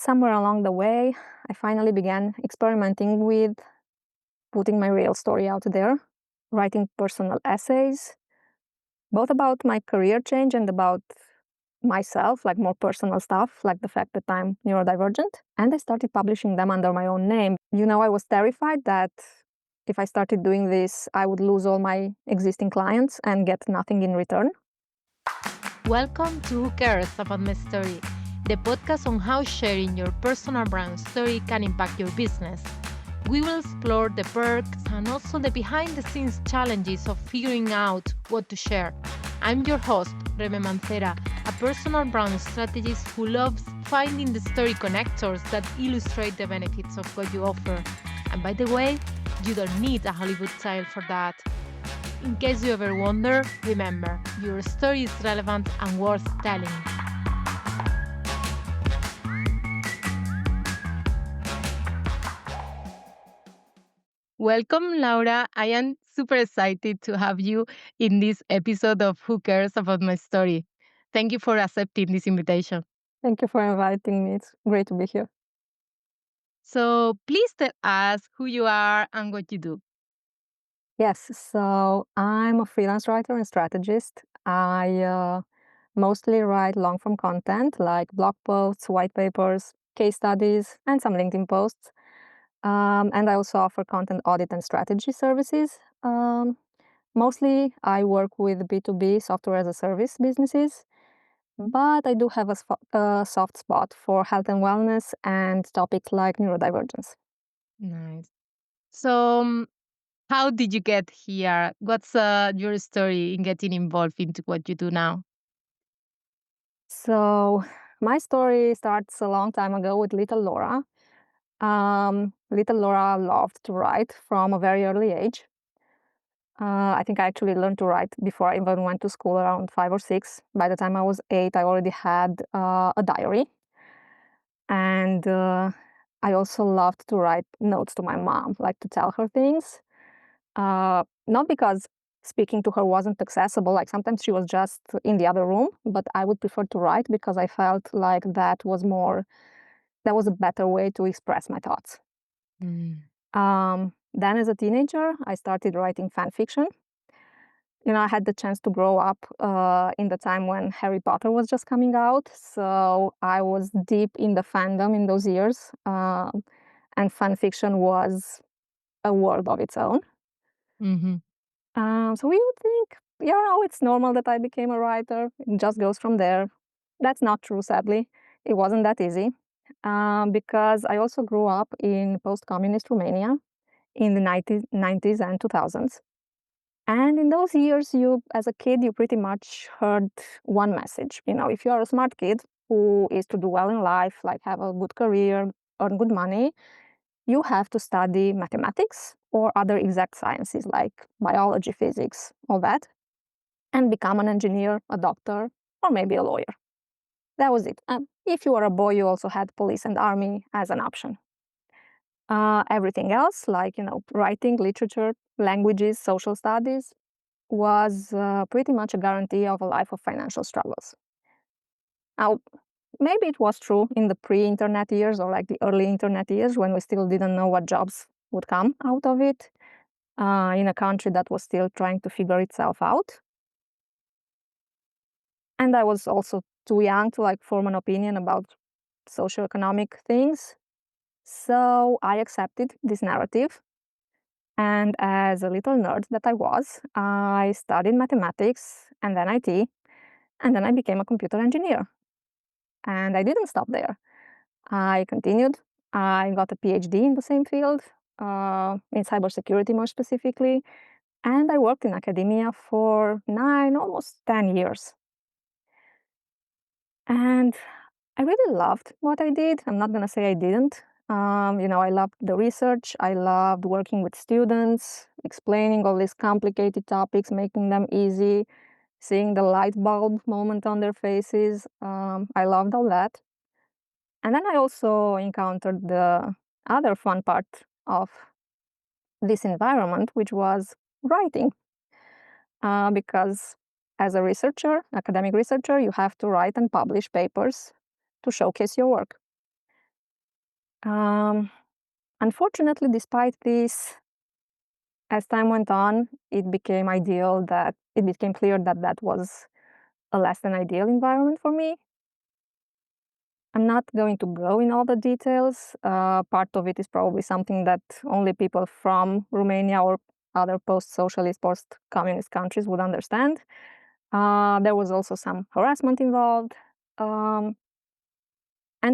Somewhere along the way, I finally began experimenting with putting my real story out there, writing personal essays, both about my career change and about myself, like more personal stuff, like the fact that I'm neurodivergent. And I started publishing them under my own name. I was terrified that if I started doing this, I would lose all my existing clients and get nothing in return. Welcome to Who Cares About My Story, the podcast on how sharing your personal brand story can impact your business. We will explore the perks and also the behind-the-scenes challenges of figuring out what to share. I'm your host, Reme Mancera, a personal brand strategist who loves finding the story connectors that illustrate the benefits of what you offer. And by the way, you don't need a Hollywood style for that. In case you ever wonder, remember, your story is relevant and worth telling. Welcome, Laura. I am super excited to have you in this episode of Who Cares About My Story. Thank you for accepting this invitation. Thank you for inviting me. It's great to be here. So please tell us who you are and what you do. Yes, so I'm a freelance writer and strategist. I mostly write long form content like blog posts, white papers, case studies, and some LinkedIn posts. And I also offer content audit and strategy services. Mostly, I work with B2B software as a service businesses, but I do have a soft spot for health and wellness and topics like neurodivergence. Nice. So, how did you get here? What's your story in getting involved into what you do now? So, my story starts a long time ago with little Laura. Little Laura loved to write from a very early age. I think I actually learned to write before I even went to school around 5 or 6. By the time I was 8, I already had a diary. And I also loved to write notes to my mom, like to tell her things. Not because speaking to her wasn't accessible, like sometimes she was just in the other room, but I would prefer to write because I felt like that was a better way to express my thoughts. Mm. Then as a teenager, I started writing fan fiction. I had the chance to grow up in the time when Harry Potter was just coming out. So I was deep in the fandom in those years. And fan fiction was a world of its own. Mm-hmm. So we would think, it's normal that I became a writer. It just goes from there. That's not true, sadly. It wasn't that easy because I also grew up in post-communist Romania in the 90s and 2000s. And in those years, as a kid, you pretty much heard one message. If you are a smart kid who is to do well in life, like have a good career, earn good money, you have to study mathematics or other exact sciences like biology, physics, all that, and become an engineer, a doctor, or maybe a lawyer. That was it. If you were a boy, you also had police and army as an option. Everything else, like writing, literature, languages, social studies, was pretty much a guarantee of a life of financial struggles. Now, maybe it was true in the pre-internet years or like the early internet years when we still didn't know what jobs would come out of it in a country that was still trying to figure itself out. And I was also too young to like form an opinion about socioeconomic things. So I accepted this narrative. And as a little nerd that I studied mathematics and then IT, and then I became a computer engineer. And I didn't stop there. I continued. I got a PhD in the same field, in cybersecurity more specifically, and I worked in academia for 9, almost 10 years. And I really loved what I did. I'm not going to say I didn't. I loved the research. I loved working with students, explaining all these complicated topics, making them easy, seeing the light bulb moment on their faces. I loved all that. And then I also encountered the other fun part of this environment, which was writing. Because as a researcher, academic researcher, you have to write and publish papers to showcase your work. Unfortunately, despite this, as time went on, it became clear that that was a less than ideal environment for me. I'm not going to go in all the details. Part of it is probably something that only people from Romania or other post-socialist, post-communist countries would understand. There was also some harassment involved. And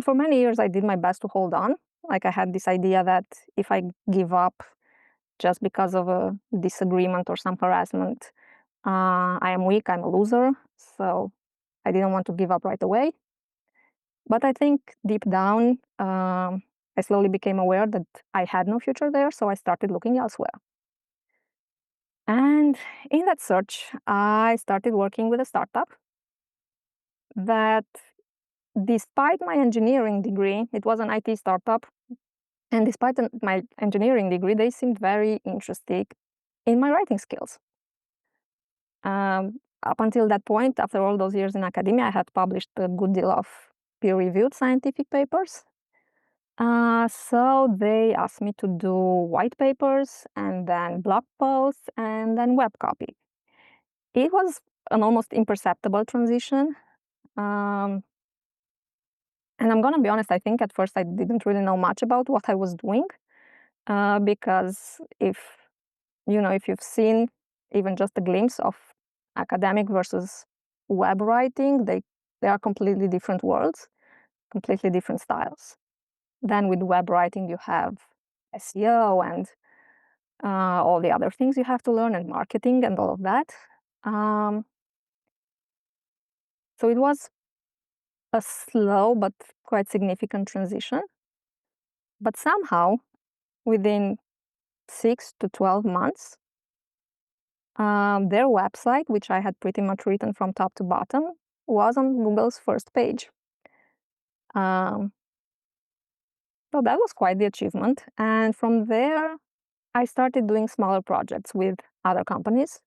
for many years, I did my best to hold on. Like, I had this idea that if I give up just because of a disagreement or some harassment, I am weak, I'm a loser. So I didn't want to give up right away. But I think deep down, I slowly became aware that I had no future there, so I started looking elsewhere. And in that search, I started working with a startup that, despite my engineering degree, it was an IT startup, and despite my engineering degree, they seemed very interested in my writing skills. Up until that point, after all those years in academia, I had published a good deal of peer-reviewed scientific papers. So they asked me to do white papers and then blog posts and then web copy. It was an almost imperceptible transition. And I'm going to be honest, I think at first I didn't really know much about what I was doing, because if you've seen even just a glimpse of academic versus web writing, they are completely different worlds, completely different styles. Then with web writing, you have SEO and all the other things you have to learn, and marketing and all of that. So it was a slow but quite significant transition. But somehow, within 6 to 12 months, their website, which I had pretty much written from top to bottom, was on Google's first page. So that was quite the achievement. And from there, I started doing smaller projects with other companies,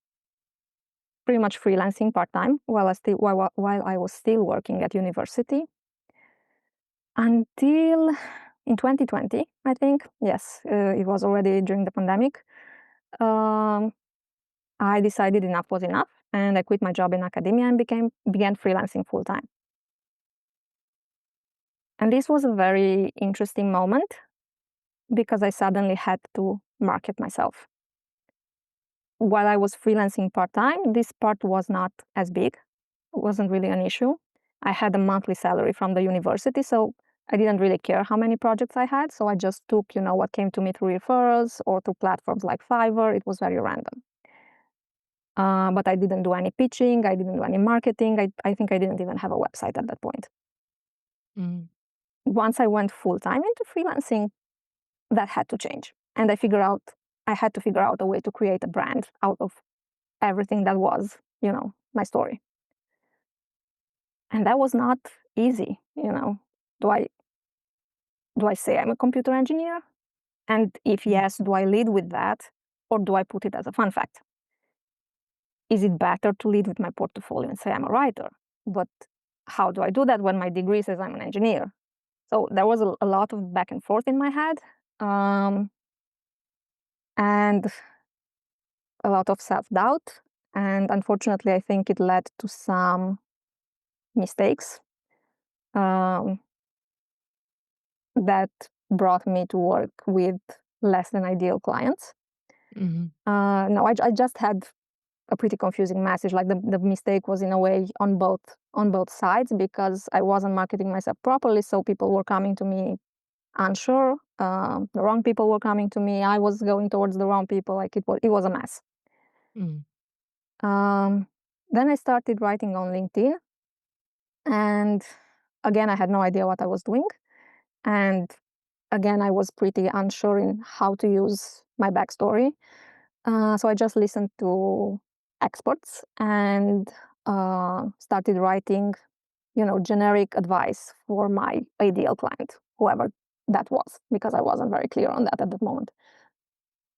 pretty much freelancing part-time while I was still working at university, until in 2020, I think. Yes, it was already during the pandemic. I decided enough was enough, and I quit my job in academia and began freelancing full-time. And this was a very interesting moment because I suddenly had to market myself. While I was freelancing part-time, this part was not as big. It wasn't really an issue. I had a monthly salary from the university, so I didn't really care how many projects I had. So I just took, what came to me through referrals or through platforms like Fiverr. It was very random. But I didn't do any pitching. I didn't do any marketing. I think I didn't even have a website at that point. Once I went full-time into freelancing, that had to change. And I had to figure out a way to create a brand out of everything that was, my story. And that was not easy, Do I say I'm a computer engineer? And if yes, do I lead with that, or do I put it as a fun fact? Is it better to lead with my portfolio and say I'm a writer? But how do I do that when my degree says I'm an engineer? So there was a lot of back and forth in my head, and a lot of self-doubt. And unfortunately, I think it led to some mistakes that brought me to work with less than ideal clients. No, I just had a pretty confusing message. Like the mistake was in a way on both sides, because I wasn't marketing myself properly. So people were coming to me unsure. The wrong people were coming to me. I was going towards the wrong people. Like it was a mess. Then I started writing on LinkedIn, and again, I had no idea what I was doing. And again, I was pretty unsure in how to use my backstory. So I just listened to experts and started writing, generic advice for my ideal client, whoever that was, because I wasn't very clear on that at that moment.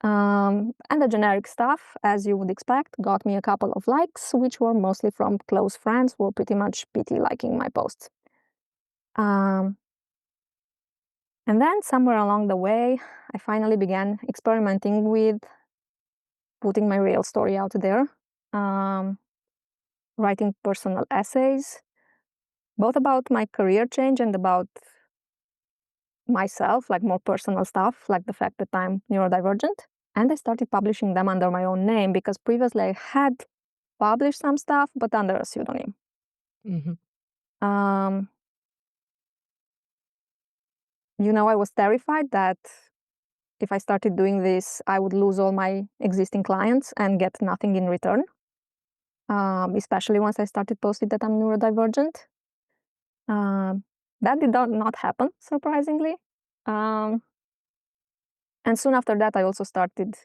And the generic stuff, as you would expect, got me a couple of likes, which were mostly from close friends who were pretty much pity liking my posts. And And then somewhere along the way, I finally began experimenting with putting my real story out there, writing personal essays, both about my career change and about myself, like more personal stuff, like the fact that I'm neurodivergent. And I started publishing them under my own name because previously I had published some stuff, but under a pseudonym. Mhm. Um, I was terrified that if I started doing this, I would lose all my existing clients and get nothing in return, especially once I started posting that I'm neurodivergent. Um, that did not happen, surprisingly. Um, and soon after that, I also started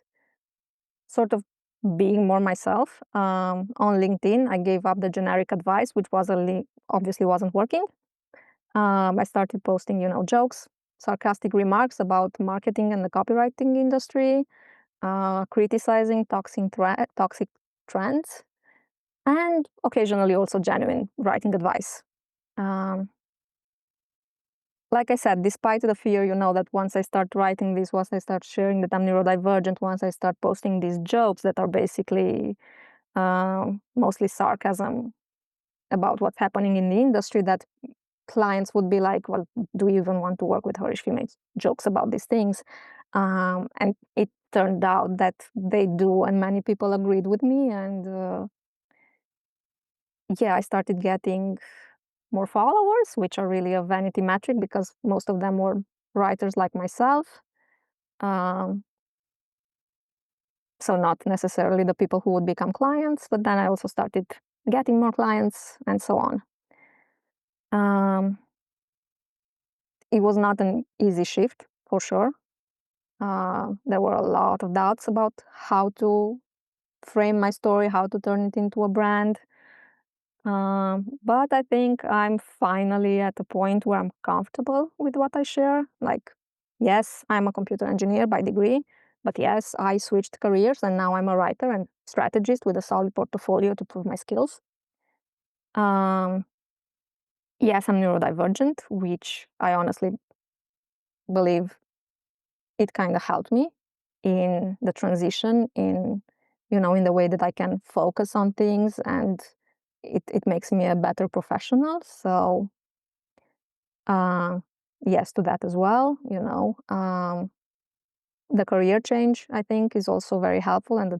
sort of being more myself. On LinkedIn, I gave up the generic advice, which obviously wasn't working. I started posting, jokes, sarcastic remarks about marketing and the copywriting industry, criticizing toxic trends, and occasionally also genuine writing advice. Um, like I said, despite the fear, that once I start writing this, once I start sharing that I'm neurodivergent, once I start posting these jokes that are basically mostly sarcasm about what's happening in the industry, that clients would be like, well, do you even want to work with her if she makes jokes about these things? And it turned out that they do, and many people agreed with me. And I started getting more followers, which are really a vanity metric because most of them were writers like myself. Um, so not necessarily the people who would become clients, but then I also started getting more clients and so on. It was not an easy shift, for sure. There were a lot of doubts about how to frame my story, how to turn it into a brand. But I think I'm finally at a point where I'm comfortable with what I share. Like, yes, I'm a computer engineer by degree, but yes, I switched careers and now I'm a writer and strategist with a solid portfolio to prove my skills. Um, yes, I'm neurodivergent, which I honestly believe it kind of helped me in the transition, in the way that I can focus on things, and it makes me a better professional. So uh, yes to that as well. The career change, I think, is also very helpful, and the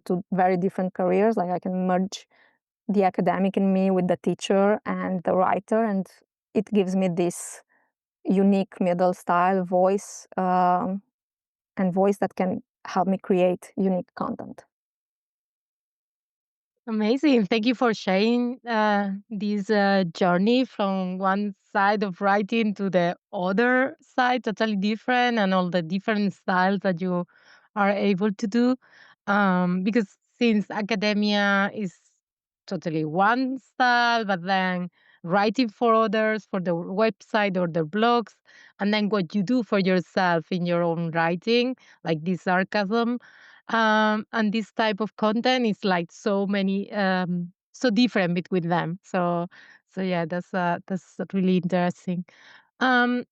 two very different careers, like I can merge the academic in me with the teacher and the writer, and it gives me this unique middle style voice, and voice that can help me create unique content. Amazing. Thank you for sharing this journey from one side of writing to the other side, totally different, and all the different styles that you are able to do. Because since academia is totally one style, but then writing for others, for the website or the blogs, and then what you do for yourself in your own writing, like this sarcasm and this type of content is like so many so different between them. So yeah, that's really interesting. So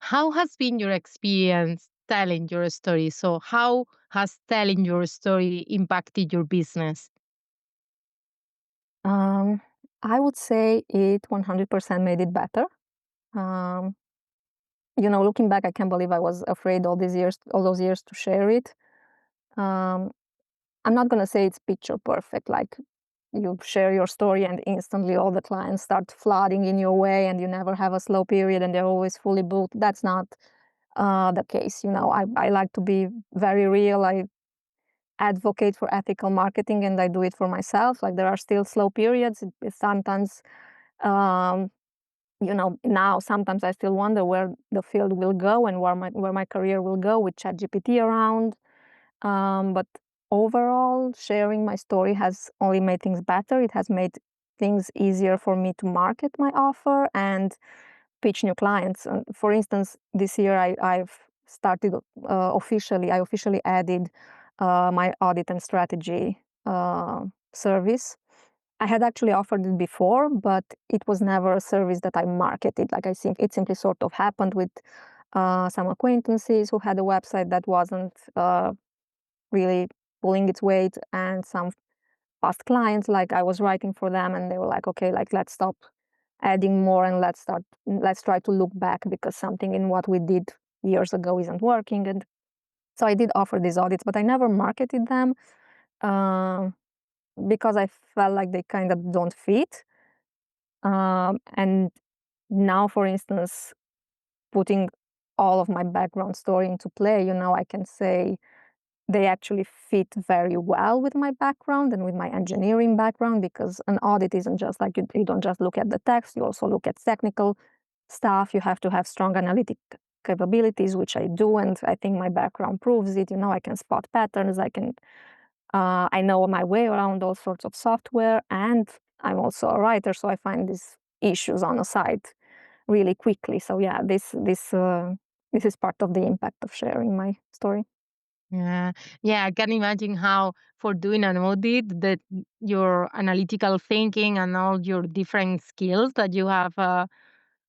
how has been your experience telling your story? So how has telling your story impacted your business? Um, I would say it 100% made it better. Um, Looking back, I can't believe I was afraid all those years to share it. Um, I'm not gonna say it's picture perfect, like you share your story and instantly all the clients start flooding in your way and you never have a slow period and they're always fully booked. That's not the case. I like to be very real. I advocate for ethical marketing and I do it for myself. Like there are still slow periods. Sometimes, um, now sometimes I still wonder where the field will go and where my career will go with ChatGPT around. But overall, sharing my story has only made things better. It has made things easier for me to market my offer and pitch new clients. For instance, this year I've started I officially added my audit and strategy service I had actually offered it before, but it was never a service that I marketed. Like I think it simply sort of happened with some acquaintances who had a website that wasn't really pulling its weight, and some past clients, like I was writing for them, and they were like, okay, like let's stop adding more and let's try to look back because something in what we did years ago isn't working. And so I did offer these audits, but I never marketed them uh, because I felt like they kind of don't fit. And now, for instance, putting all of my background story into play, I can say they actually fit very well with my background and with my engineering background, because an audit isn't just like you don't just look at the text, you also look at technical stuff. You have to have strong analytic capabilities, which I do, and I think my background proves it. I can spot patterns. I know my way around all sorts of software, and I'm also a writer, so I find these issues on the side really quickly. So yeah, this is part of the impact of sharing my story. Yeah, yeah, I can imagine how for doing an audit that your analytical thinking and all your different skills that you have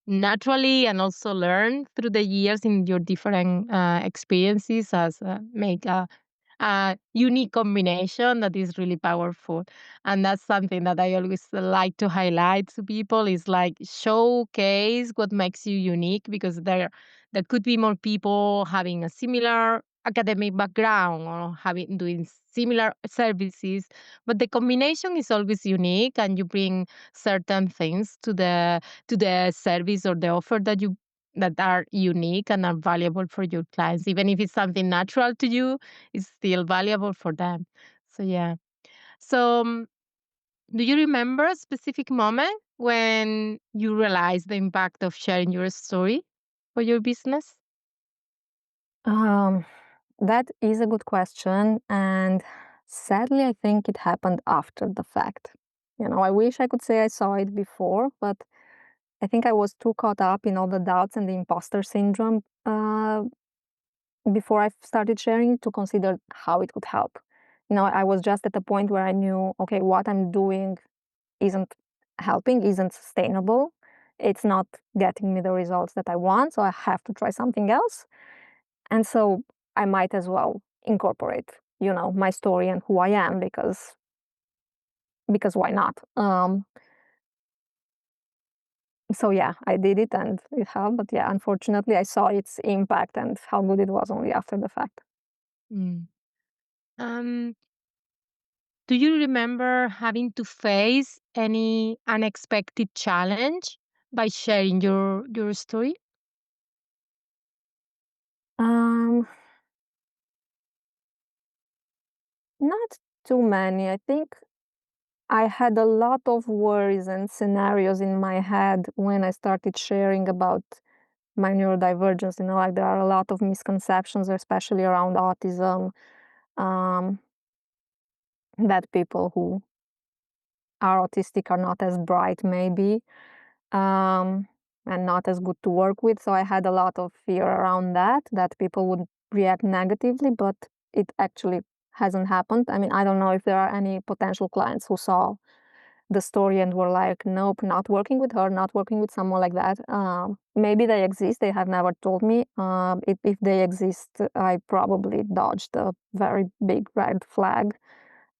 naturally and also learned through the years in your different experiences as make a unique combination that is really powerful. And that's something that I always like to highlight to people is like showcase what makes you unique, because there could be more people having a similar academic background or having doing similar services, but the combination is always unique and you bring certain things to the service or the offer that are unique and are valuable for your clients. Even if it's something natural to you, it's still valuable for them. So yeah. So do you remember a specific moment when you realized the impact of sharing your story for your business? Um, that is a good question, and sadly, I think it happened after the fact. I wish I could say I saw it before, but I think I was too caught up in all the doubts and the imposter syndrome before I started sharing to consider how it could help. I was just at a point where I knew, okay, what I'm doing isn't helping, isn't sustainable. It's not getting me the results that I want, so I have to try something else. And so I might as well incorporate, my story and who I am, because why not? So yeah, I did it and it helped. But yeah, unfortunately, I saw its impact and how good it was only after the fact. Mm. Um, do you remember having to face any unexpected challenge by sharing your story? Um, Not too many. I think I had a lot of worries and scenarios in my head when I started sharing about my neurodivergence. Like there are a lot of misconceptions, especially around autism, um, that people who are autistic are not as bright, maybe, um, and not as good to work with. So I had a lot of fear around that people would react negatively, but it actually hasn't happened. I mean, I don't know if there are any potential clients who saw the story and were like, nope, not working with her, not working with someone like that. Maybe they exist. They have never told me. If they exist, I probably dodged a very big red flag,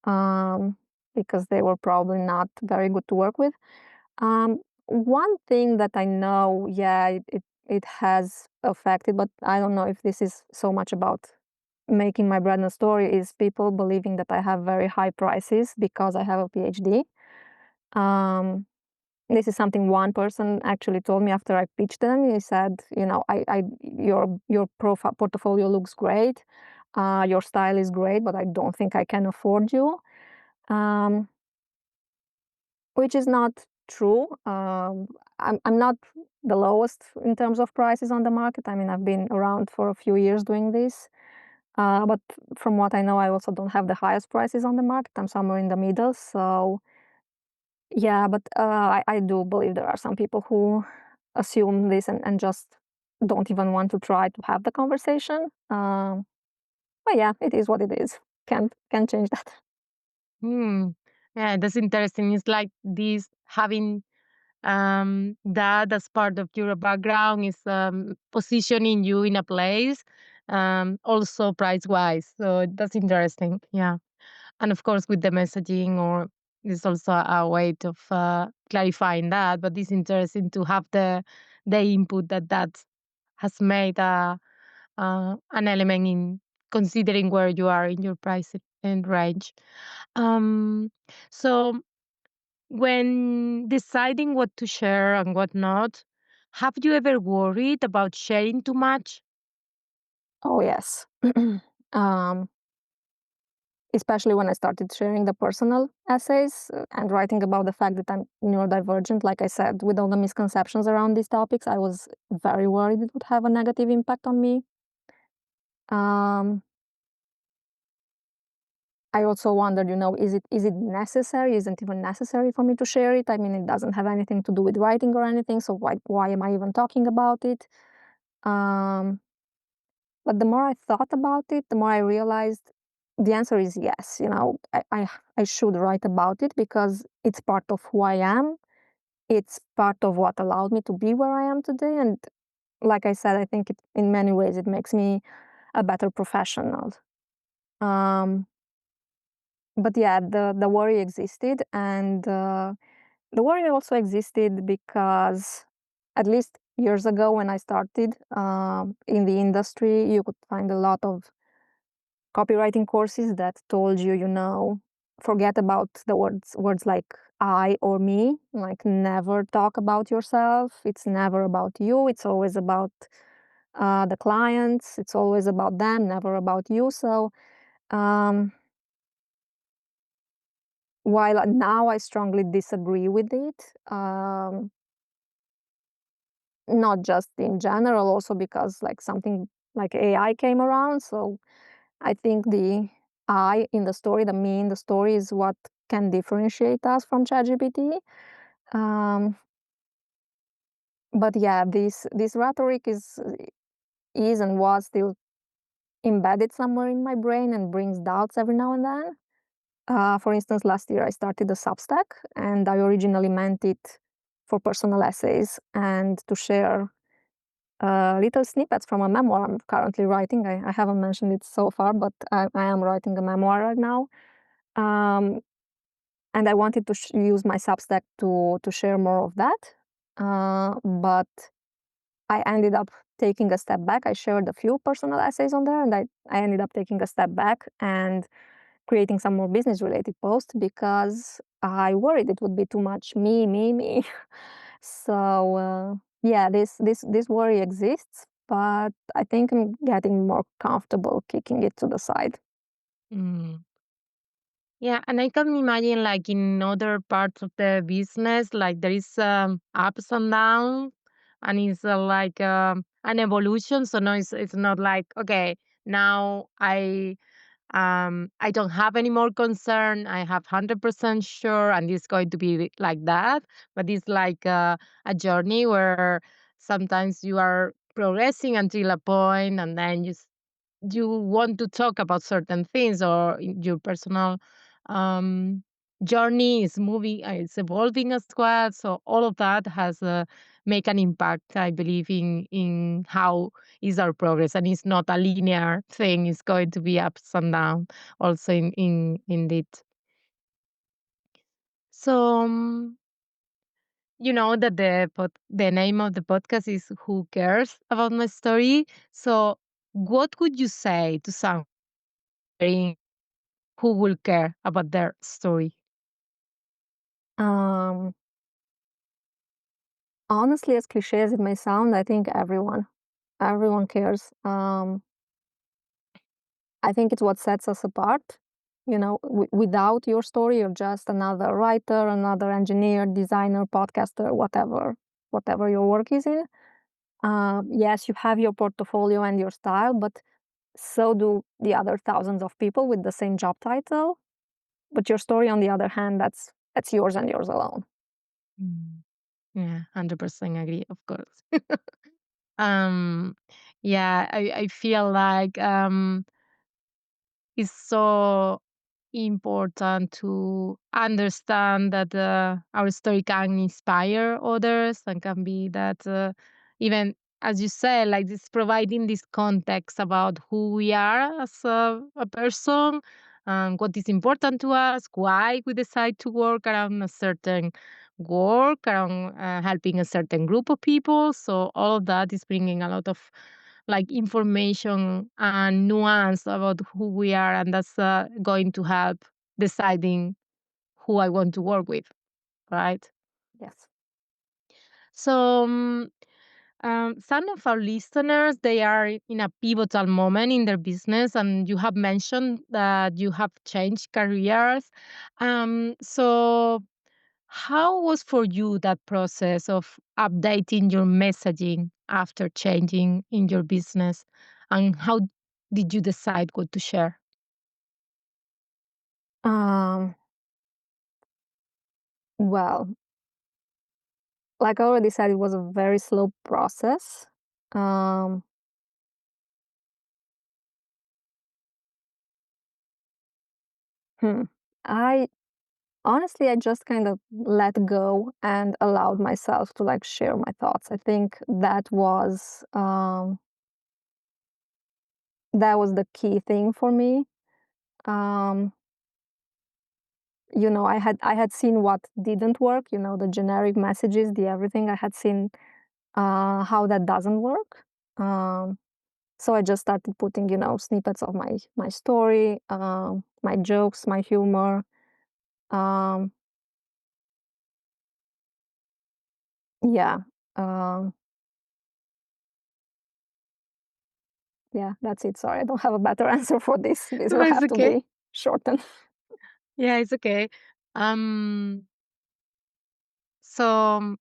um, because they were probably not very good to work with. One thing that I know, yeah, it has affected, but I don't know if this is so much about making my brand a story, is people believing that I have very high prices because I have a PhD. Um, this is something one person actually told me after I pitched them. He said, your profile portfolio looks great, your style is great, but I don't think I can afford you. Um, which is not true. I'm not the lowest in terms of prices on the market. I mean, I've been around for a few years doing this. But from what I know, I also don't have the highest prices on the market. I'm somewhere in the middle. So yeah, but I do believe there are some people who assume this and just don't even want to try to have the conversation. But yeah, it is what it is. Can't change that. Hmm. Yeah, that's interesting. It's like this having that as part of your background is positioning you in a place, also price wise. So that's interesting. Yeah. And of course, with the messaging, or there's also a way of clarifying that. But it's interesting to have the input that has made an element in considering where you are in your price and range. Um, so when deciding what to share and what not, have you ever worried about sharing too much? Oh, yes. um, Especially when I started sharing the personal essays and writing about the fact that I'm neurodivergent. Like I said, with all the misconceptions around these topics, I was very worried it would have a negative impact on me. Um, I also wondered, is it necessary? Isn't even necessary for me to share it? I mean, it doesn't have anything to do with writing or anything, so why am I even talking about it? Um, but the more I thought about it, the more I realized the answer is yes. I should write about it because it's part of who I am. It's part of what allowed me to be where I am today. And like I said, I think in many ways it makes me a better professional. Um, but yeah, the worry existed, and the worry also existed because at least years ago when I started in the industry, you could find a lot of copywriting courses that told you, forget about the words like I or me, like never talk about yourself. It's never about you. It's always about the clients. It's always about them, never about you. So um, while now I strongly disagree with it, not just in general, also because like something like AI came around. So I think the I in the story, the me in the story, is what can differentiate us from ChatGPT. Um, but yeah, this rhetoric is and was still embedded somewhere in my brain and brings doubts every now and then. For instance, last year I started a Substack, and I originally meant it for personal essays and to share little snippets from a memoir I'm currently writing. I haven't mentioned it so far, but I am writing a memoir right now. Um, and I wanted to use my Substack to share more of that. But I ended up taking a step back. I shared a few personal essays on there, and I ended up taking a step back and creating some more business related posts because I worried it would be too much me, me, me. So yeah, this worry exists, but I think I'm getting more comfortable kicking it to the side. Mm. Yeah, and I can imagine like in other parts of the business, like there is ups and downs, and it's like an evolution. So no, it's not like okay, now I don't have any more concern. I have 100% sure, and it's going to be like that. But it's like a journey where sometimes you are progressing until a point, and then you want to talk about certain things, or your personal um, journey is moving, it's evolving as well. So all of that has make an impact, I believe, in how is our progress, and it's not a linear thing. It's going to be ups and downs also in it. So you know that the name of the podcast is "Who Cares About My Story." So what would you say to someone who will care about their story? Um, Honestly, as cliche as it may sound, I think everyone cares. I think it's what sets us apart. Without your story, you're just another writer, another engineer, designer, podcaster, whatever your work is in. Yes, you have your portfolio and your style, but so do the other thousands of people with the same job title. But your story, on the other hand, that's yours and yours alone. Mm. Yeah, 100% agree, of course. um, yeah, I feel like it's so important to understand that our story can inspire others and can be that even as you said, like this providing this context about who we are as a person and what is important to us, why we decide to work around a certain work, around helping a certain group of people. So all of that is bringing a lot of like information and nuance about who we are, and that's going to help deciding who I want to work with, right? Yes. So some of our listeners, they are in a pivotal moment in their business, and you have mentioned that you have changed careers. So how was for you that process of updating your messaging after changing in your business? And how did you decide what to share? Um, well, like I already said, it was a very slow process. Um, hmm. I honestly, I just kind of let go and allowed myself to like share my thoughts. I think that was the key thing for me. Um, I had seen what didn't work. The generic messages, the everything. I had seen how that doesn't work. Um, so I just started putting, snippets of my story, my jokes, my humor. Um, yeah, um, yeah, that's it. Sorry, I don't have a better answer for this. This No, will it's have to okay. be shortened. Yeah, it's okay. Um,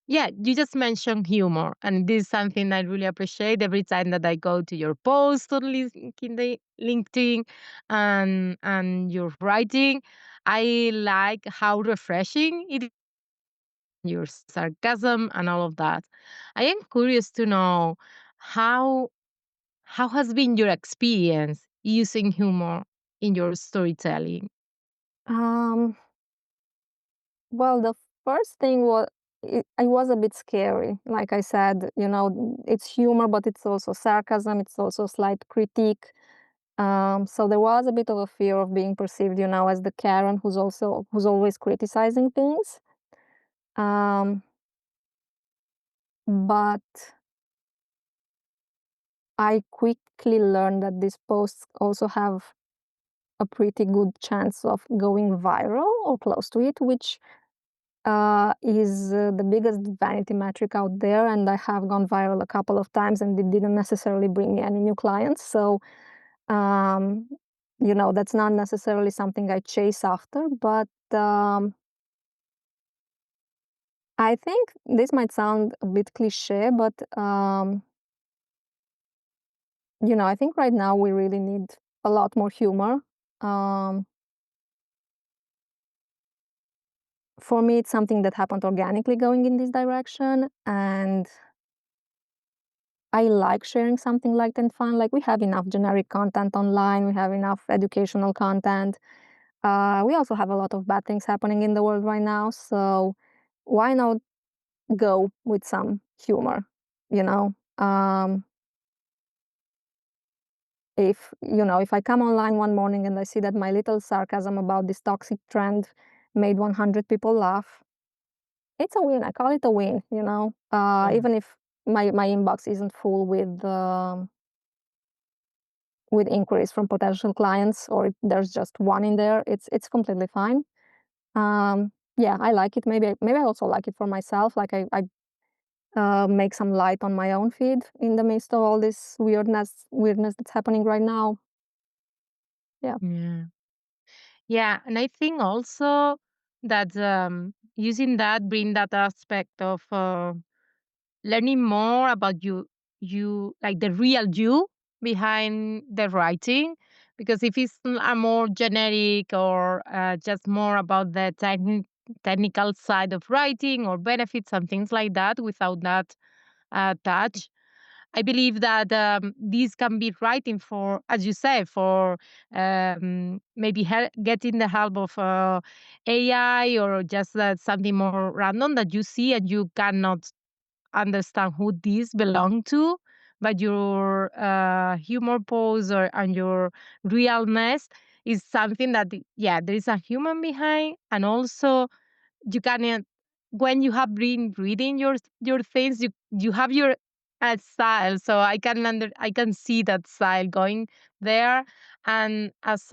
yeah, you just mentioned humor, and this is something I really appreciate every time that I go to your post on LinkedIn and your writing. I like how refreshing it is, your sarcasm and all of that. I am curious to know how how has been your experience using humor in your storytelling? Um, well, the first thing was it was a bit scary. Like I said, it's humor, but it's also sarcasm. It's also slight critique. So there was a bit of a fear of being perceived, as the Karen who's always criticizing things. Um, but I quickly learned that these posts also have a pretty good chance of going viral or close to it, which is the biggest vanity metric out there. And I have gone viral a couple of times, and it didn't necessarily bring me any new clients. So, um, that's not necessarily something I chase after, but I think this might sound a bit cliche, but I think right now we really need a lot more humor. Um, for me, it's something that happened organically going in this direction, and I like sharing something light and fun. Like we have enough generic content online, we have enough educational content. We also have a lot of bad things happening in the world right now, so why not go with some humor? You know, if I come online one morning and I see that my little sarcasm about this toxic trend made 100 people laugh, it's a win. I call it a win. Yeah. Even if my inbox isn't full with inquiries from potential clients, or there's just one in there, it's completely fine. Yeah, I like it. Maybe I also like it for myself. Like I make some light on my own feed in the midst of all this weirdness that's happening right now. Yeah. Yeah. Yeah, and I think also that using that bring that aspect of learning more about you like the real you behind the writing, because if it's a more generic or just more about the technical side of writing or benefits and things like that without that touch, I believe that this can be writing for, as you say, for maybe getting the help of AI, or just something more random that you see and you cannot understand who these belong to, but your humor pose and your realness is something that, yeah, there is a human behind. And also you can, when you have been reading your things, you have your style, so I can see that style going there. And as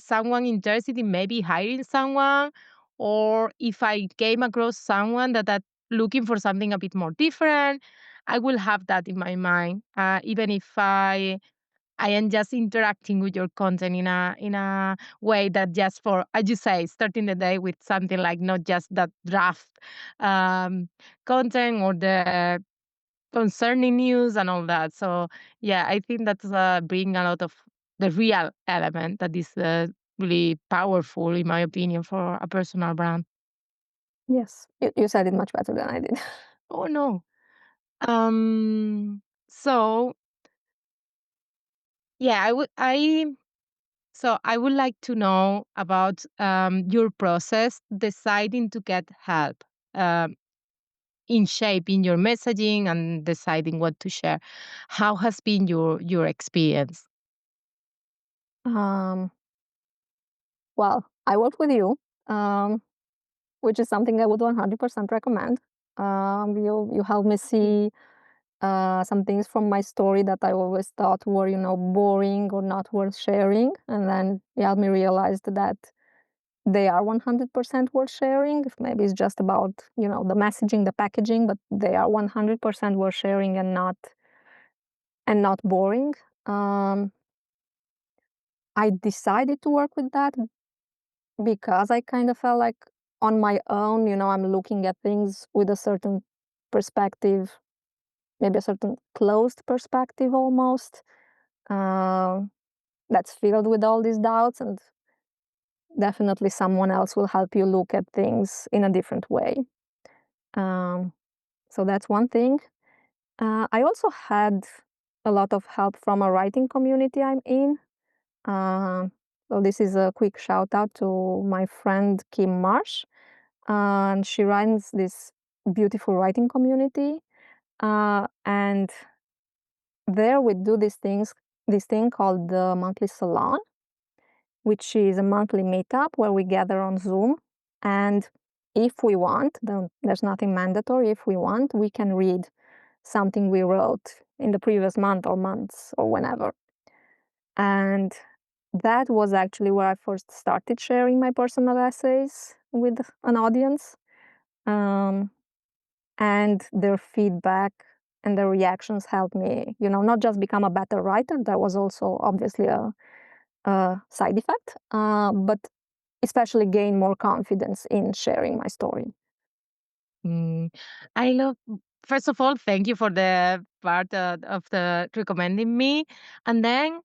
someone interested in maybe hiring someone, or if I came across someone that looking for something a bit more different, I will have that in my mind, even if I am just interacting with your content in a way that, just for, as you say, starting the day with something like not just that draft um, content or the concerning news and all that. So yeah, I think that's bring a lot of the real element that is really powerful, in my opinion, for a personal brand. Yes, you said it much better than I did. Oh no. So yeah, I would like to know about your process deciding to get help um, in shaping your messaging and deciding what to share. How has been your experience? Um, well, I worked with you, um, which is something I would 100% recommend. You helped me see some things from my story that I always thought were, boring or not worth sharing, and then you helped me realize that they are 100% worth sharing. Maybe it's just about, the messaging, the packaging, but they are 100% worth sharing and not boring. Um, I decided to work with that because I kind of felt like on my own, I'm looking at things with a certain perspective, maybe a certain closed perspective almost, uh, that's filled with all these doubts. And definitely someone else will help you look at things in a different way. Um, so that's one thing. I also had a lot of help from a writing community I'm in. Uh, so this is a quick shout out to my friend Kim Marsh, and she runs this beautiful writing community. And there we do this thing called the monthly salon, which is a monthly meetup where we gather on Zoom. And if we want, there's nothing mandatory. If we want, we can read something we wrote in the previous month or months or whenever. And that was actually where I first started sharing my personal essays with an audience. Um, and their feedback and their reactions helped me, not just become a better writer. That was also obviously a side effect, but especially gain more confidence in sharing my story. Mm, I love. First of all, thank you for the part of the recommending me, and then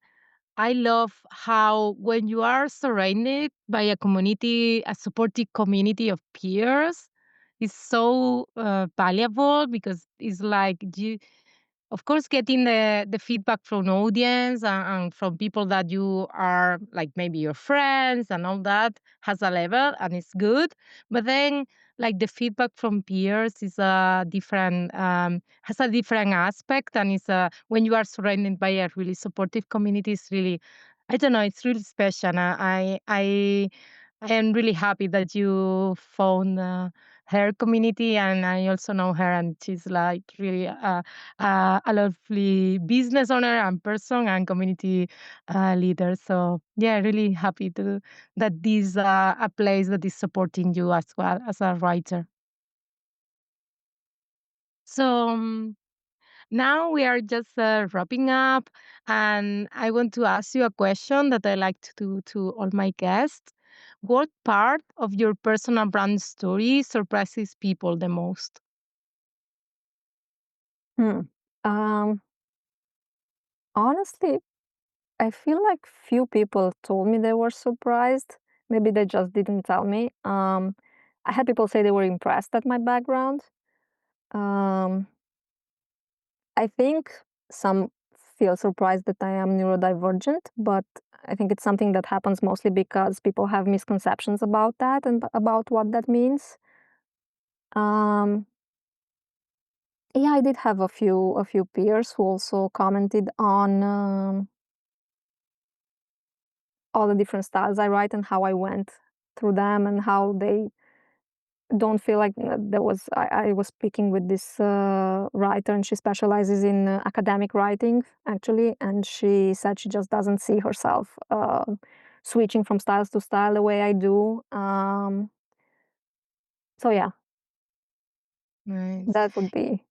I love how when you are surrounded by a community, a supportive community of peers, it's so valuable, because it's like you, of course, getting the feedback from audience and from people that you are like maybe your friends and all that has a level and it's good. But then like the feedback from peers is a different has a different aspect, and it's when you are surrounded by a really supportive community, it's really, I don't know, it's really special. And I am really happy that you found her community, and I also know her, and she's like really a lovely business owner and person and community leader. So yeah, really happy to that this a place that is supporting you as well as a writer. So now we are just wrapping up, and I want to ask you a question that I like to do to all my guests. What part of your personal brand story surprises people the most? Hmm. Um, Honestly, I feel like few people told me they were surprised. Maybe they just didn't tell me. I had people say they were impressed at my background. Um, I think some feel surprised that I am neurodivergent, but I think it's something that happens mostly because people have misconceptions about that and about what that means. Um, yeah, I did have a few peers who also commented on all the different styles I write and how I went through them and how they don't feel like there was. I was speaking with this writer, and she specializes in academic writing actually, and she said she just doesn't see herself switching from styles to style the way I do. So yeah, Nice. that would be.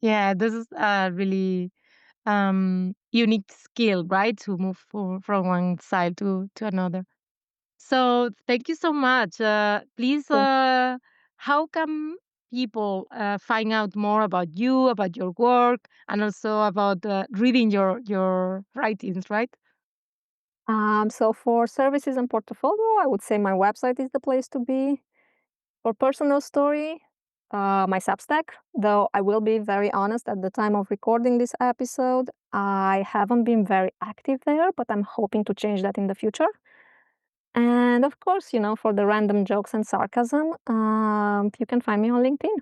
Yeah, this is a really unique skill, right? To move from one side to another. So thank you so much. Please, how can people find out more about you, about your work, and also about reading your writings, right? So for services and portfolio, I would say my website is the place to be. For personal story, my Substack, though I will be very honest, at the time of recording this episode, I haven't been very active there, but I'm hoping to change that in the future. And of course, for the random jokes and sarcasm, you can find me on LinkedIn.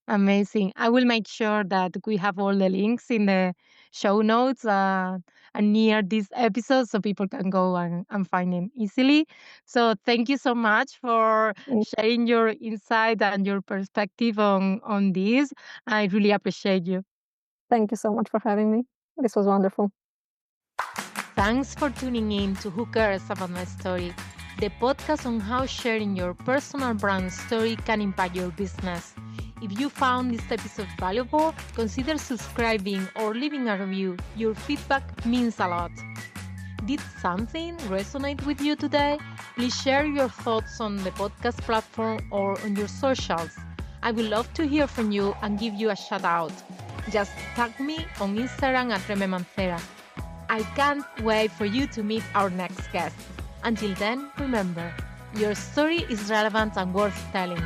Amazing. I will make sure that we have all the links in the show notes and near this episode so people can go and find them easily. So thank you so much for Mm, sharing your insight and your perspective on this. I really appreciate you. Thank you so much for having me. This was wonderful. Thanks for tuning in to Who Cares About My Story, the podcast on how sharing your personal brand story can impact your business. If you found this episode valuable, consider subscribing or leaving a review. Your feedback means a lot. Did something resonate with you today? Please share your thoughts on the podcast platform or on your socials. I would love to hear from you and give you a shout out. Just tag me on Instagram at Reme Mancera. I can't wait for you to meet our next guest. Until then, remember, your story is relevant and worth telling.